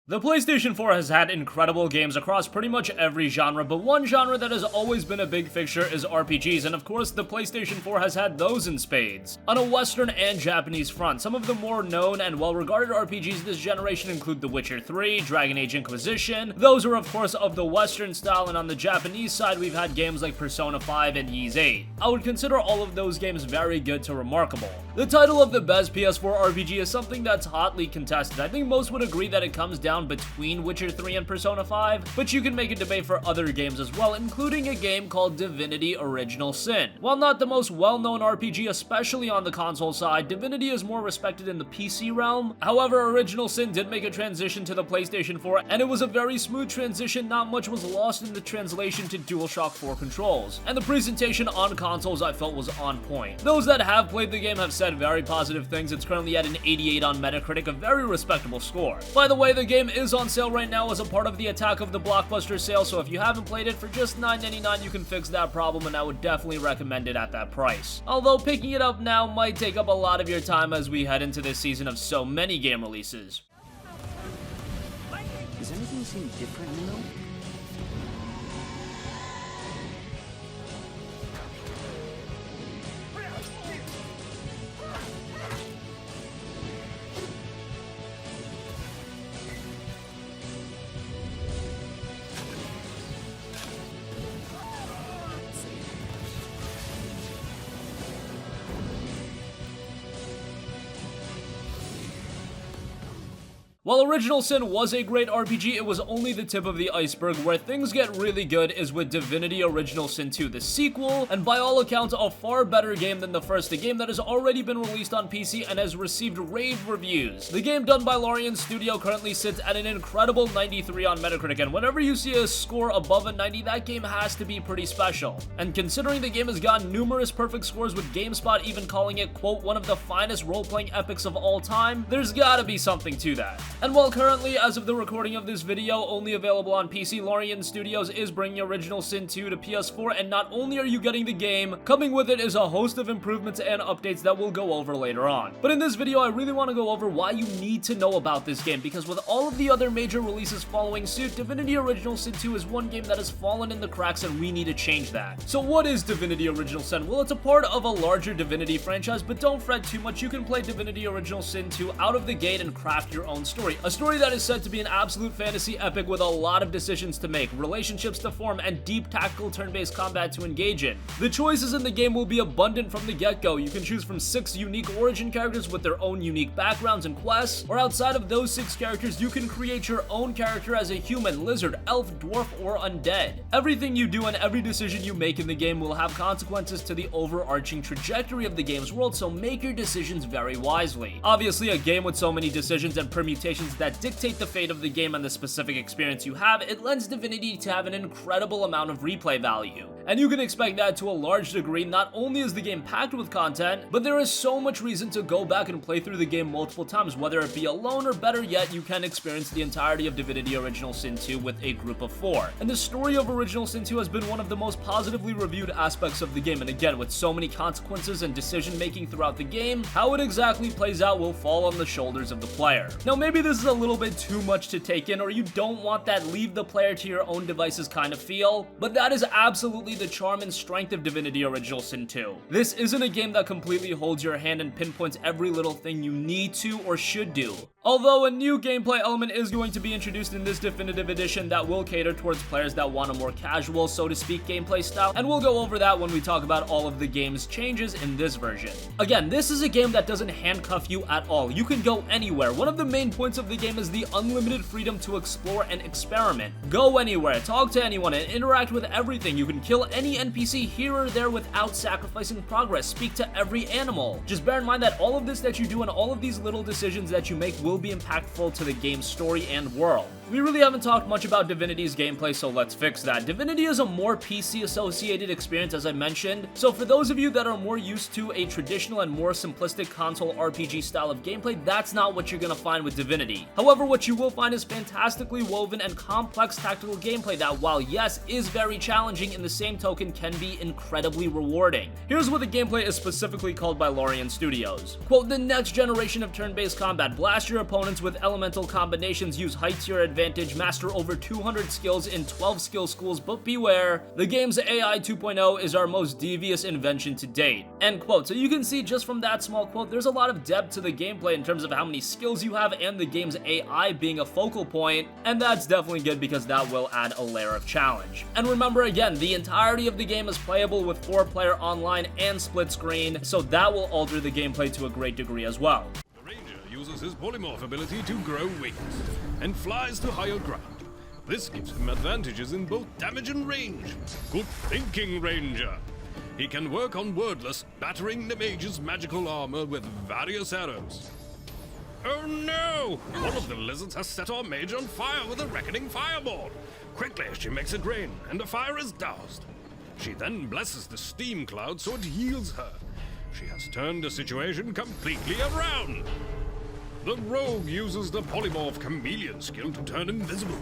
The PlayStation 4 has had incredible games across pretty much every genre, but one genre that has always been a big fixture is RPGs, and of course the PlayStation 4 has had those in spades. On a Western and Japanese front, some of the more known and well-regarded RPGs this generation include The Witcher 3, Dragon Age Inquisition. Those are of course of the Western style, and on the Japanese side we've had games like Persona 5 and Ys 8. I would consider all of those games very good to remarkable. The title of the best PS4 RPG is something that's hotly contested. I think most would agree that it comes down between Witcher 3 and Persona 5, but you can make a debate for other games as well, including a game called Divinity Original Sin. While not the most well-known RPG, especially on the console side, Divinity is more respected in the PC realm. However, Original Sin did make a transition to the PlayStation 4, and it was a very smooth transition. Not much was lost in the translation to DualShock 4 controls, and the presentation on consoles I felt was on point. Those that have played the game have said very positive things. It's currently at an 88 on Metacritic, a very respectable score. By the way, the game is on sale right now as a part of the Attack of the Blockbuster sale, so if you haven't played it, for just $9.99 you can fix that problem, and I would definitely recommend it at that price. Although picking it up now might take up a lot of your time as we head into this season of so many game releases. Does anything seem different, you know? While Original Sin was a great RPG, it was only the tip of the iceberg. Where things get really good is with Divinity Original Sin 2, the sequel, and by all accounts a far better game than the first, a game that has already been released on PC and has received rave reviews. The game done by Larian Studio currently sits at an incredible 93 on Metacritic, and whenever you see a score above a 90, that game has to be pretty special. And considering the game has gotten numerous perfect scores, with GameSpot even calling it, quote, one of the finest role-playing epics of all time, there's gotta be something to that. And while currently, as of the recording of this video, only available on PC, Larian Studios is bringing Original Sin 2 to PS4, and not only are you getting the game, coming with it is a host of improvements and updates that we'll go over later on. But in this video, I really want to go over why you need to know about this game, because with all of the other major releases following suit, Divinity Original Sin 2 is one game that has fallen in the cracks, and we need to change that. So what is Divinity Original Sin? Well, it's a part of a larger Divinity franchise, but don't fret too much. You can play Divinity Original Sin 2 out of the gate and craft your own story. A story that is said to be an absolute fantasy epic with a lot of decisions to make, relationships to form, and deep tactical turn-based combat to engage in. The choices in the game will be abundant from the get-go. You can choose from 6 unique origin characters with their own unique backgrounds and quests, or outside of those 6 characters, you can create your own character as a human, lizard, elf, dwarf, or undead. Everything you do and every decision you make in the game will have consequences to the overarching trajectory of the game's world, so make your decisions very wisely. Obviously, a game with so many decisions and permutations that dictate the fate of the game and the specific experience you have, it lends Divinity to have an incredible amount of replay value. And you can expect that to a large degree. Not only is the game packed with content, but there is so much reason to go back and play through the game multiple times, whether it be alone or better yet, you can experience the entirety of Divinity Original Sin 2 with a group of 4. And the story of Original Sin 2 has been one of the most positively reviewed aspects of the game, and again, with so many consequences and decision making throughout the game, how it exactly plays out will fall on the shoulders of the player. Now maybe this is a little bit too much to take in, or you don't want that leave the player to your own devices kind of feel, but that is absolutely the charm and strength of Divinity Original Sin 2. This isn't a game that completely holds your hand and pinpoints every little thing you need to or should do. Although a new gameplay element is going to be introduced in this definitive edition that will cater towards players that want a more casual, so to speak, gameplay style, and we'll go over that when we talk about all of the game's changes in this version. Again, this is a game that doesn't handcuff you at all. You can go anywhere. One of the main points of the game is the unlimited freedom to explore and experiment. Go anywhere, talk to anyone, and interact with everything. You can kill any NPC here or there without sacrificing progress. Speak to every animal. Just bear in mind that all of this that you do and all of these little decisions that you make will be impactful to the game's story and world. We really haven't talked much about Divinity's gameplay, so let's fix that. Divinity is a more PC-associated experience, as I mentioned, so for those of you that are more used to a traditional and more simplistic console RPG style of gameplay, that's not what you're gonna find with Divinity. However, what you will find is fantastically woven and complex tactical gameplay that, while yes, is very challenging, in the same token can be incredibly rewarding. Here's what the gameplay is specifically called by Larian Studios. Quote, the next generation of turn-based combat. Blast your opponents with elemental combinations, use height to your advantage, master over 200 skills in 12 skill schools, but beware, the game's AI 2.0 is our most devious invention to date. End quote. So you can see just from that small quote, there's a lot of depth to the gameplay in terms of how many skills you have and the game's AI being a focal point, and that's definitely good because that will add a layer of challenge. And remember again, the entirety of the game is playable with 4-player online and split screen, so that will alter the gameplay to a great degree as well. The Ranger uses his polymorph ability to grow wings and flies to higher ground. This gives him advantages in both damage and range. Good thinking, Ranger! He can work on Wordless, battering the mage's magical armor with various arrows. Oh no! One of the lizards has set our mage on fire with a reckoning fireball. Quickly, she makes it rain, and the fire is doused. She then blesses the steam cloud so it heals her. She has turned the situation completely around. The rogue uses the polymorph chameleon skill to turn invisible,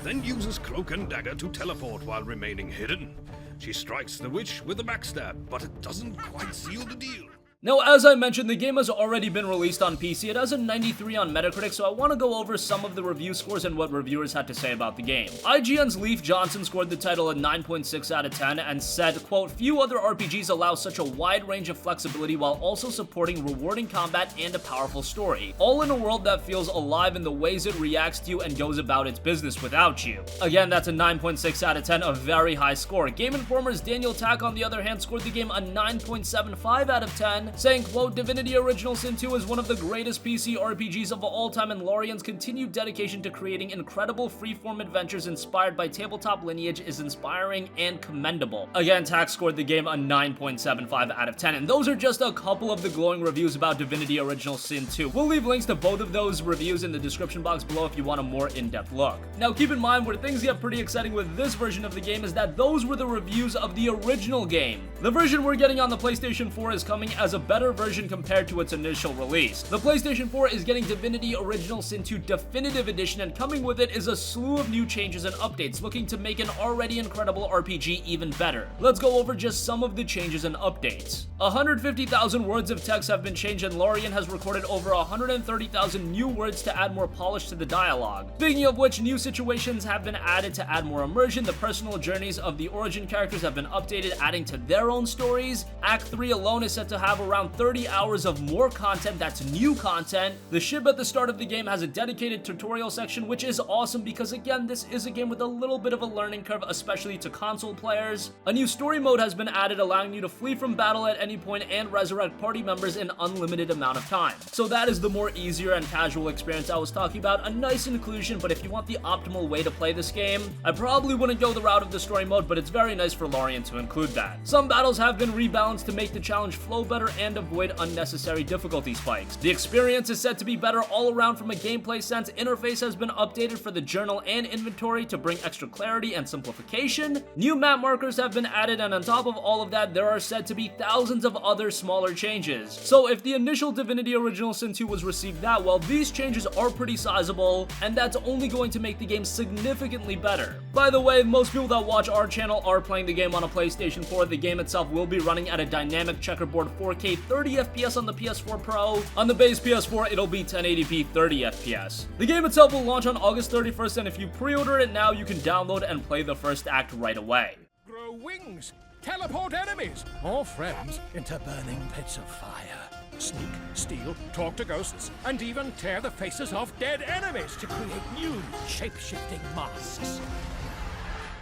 then uses cloak and dagger to teleport while remaining hidden. She strikes the witch with a backstab, but it doesn't quite seal the deal. Now, as I mentioned, the game has already been released on PC. It has a 93 on Metacritic, so I want to go over some of the review scores and what reviewers had to say about the game. IGN's Leif Johnson scored the title a 9.6 out of 10 and said, quote, few other RPGs allow such a wide range of flexibility while also supporting rewarding combat and a powerful story, all in a world that feels alive in the ways it reacts to you and goes about its business without you. Again, that's a 9.6 out of 10, a very high score. Game Informer's Daniel Tack, on the other hand, scored the game a 9.75 out of 10, saying, quote, Divinity Original Sin 2 is one of the greatest PC RPGs of all time, and Larian's continued dedication to creating incredible freeform adventures inspired by tabletop lineage is inspiring and commendable. Again, Tax scored the game a 9.75 out of 10, and those are just a couple of the glowing reviews about Divinity Original Sin 2. We'll leave links to both of those reviews in the description box below if you want a more in-depth look. Now, keep in mind, where things get pretty exciting with this version of the game is that those were the reviews of the original game. The version we're getting on the PlayStation 4 is coming as a better version compared to its initial release. The PlayStation 4 is getting Divinity Original Sin 2 Definitive Edition, and coming with it is a slew of new changes and updates looking to make an already incredible RPG even better. Let's go over just some of the changes and updates. 150,000 words of text have been changed, and Larian has recorded over 130,000 new words to add more polish to the dialogue. Speaking of which, new situations have been added to add more immersion. The personal journeys of the origin characters have been updated, adding to their own stories. Act 3 alone is set to have around 30 hours of more content. That's new content. The ship at the start of the game has a dedicated tutorial section, which is awesome because, again, this is a game with a little bit of a learning curve, especially to console players. A new story mode has been added, allowing you to flee from battle at any point and resurrect party members in unlimited amount of time. So that is the more easier and casual experience I was talking about. A nice inclusion, but if you want the optimal way to play this game, I probably wouldn't go the route of the story mode, but it's very nice for Larian to include that. Some battles have been rebalanced to make the challenge flow better and avoid unnecessary difficulty spikes. The experience is set to be better all around from a gameplay sense. Interface has been updated for the journal and inventory to bring extra clarity and simplification. New map markers have been added, and on top of all of that, there are said to be thousands of other smaller changes. So if the initial Divinity Original Sin 2 was received that well, these changes are pretty sizable, and that's only going to make the game significantly better. By the way, most people that watch our channel are playing the game on a PlayStation 4. The game itself will be running at a dynamic checkerboard 4K 30 FPS on the PS4 Pro. On the base PS4, it'll be 1080p 30 FPS. The game itself will launch on August 31st, and if you pre-order it now, you can download and play the first act right away. Grow wings, teleport enemies or friends into burning pits of fire. Sneak, steal, talk to ghosts, and even tear the faces off dead enemies to create new shape-shifting masks.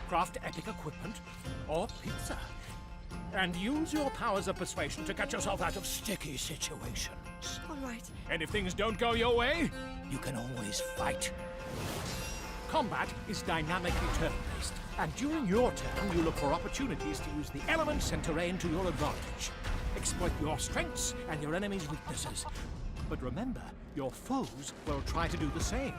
Craft epic equipment or pizza. And use your powers of persuasion to get yourself out of sticky situations. All right. And if things don't go your way, you can always fight. Combat is dynamically turn-based, and during your turn, you look for opportunities to use the elements and terrain to your advantage. Exploit your strengths and your enemy's weaknesses. But remember, your foes will try to do the same.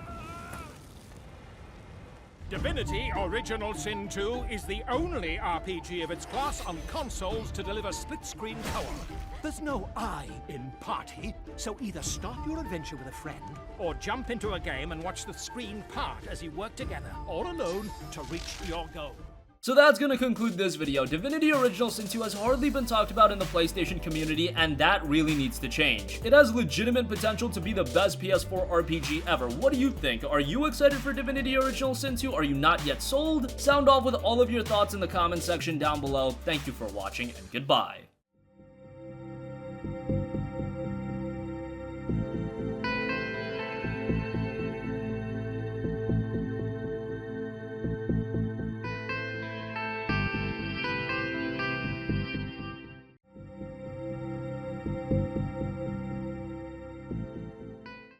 Divinity Original Sin 2 is the only RPG of its class on consoles to deliver split-screen co-op. There's no I in party, so either start your adventure with a friend, or jump into a game and watch the screen part as you work together, or alone, to reach your goal. So that's gonna conclude this video. Divinity Original Sin 2 has hardly been talked about in the PlayStation community, and that really needs to change. It has legitimate potential to be the best PS4 RPG ever. What do you think? Are you excited for Divinity Original Sin 2? Are you not yet sold? Sound off with all of your thoughts in the comment section down below. Thank you for watching, and goodbye.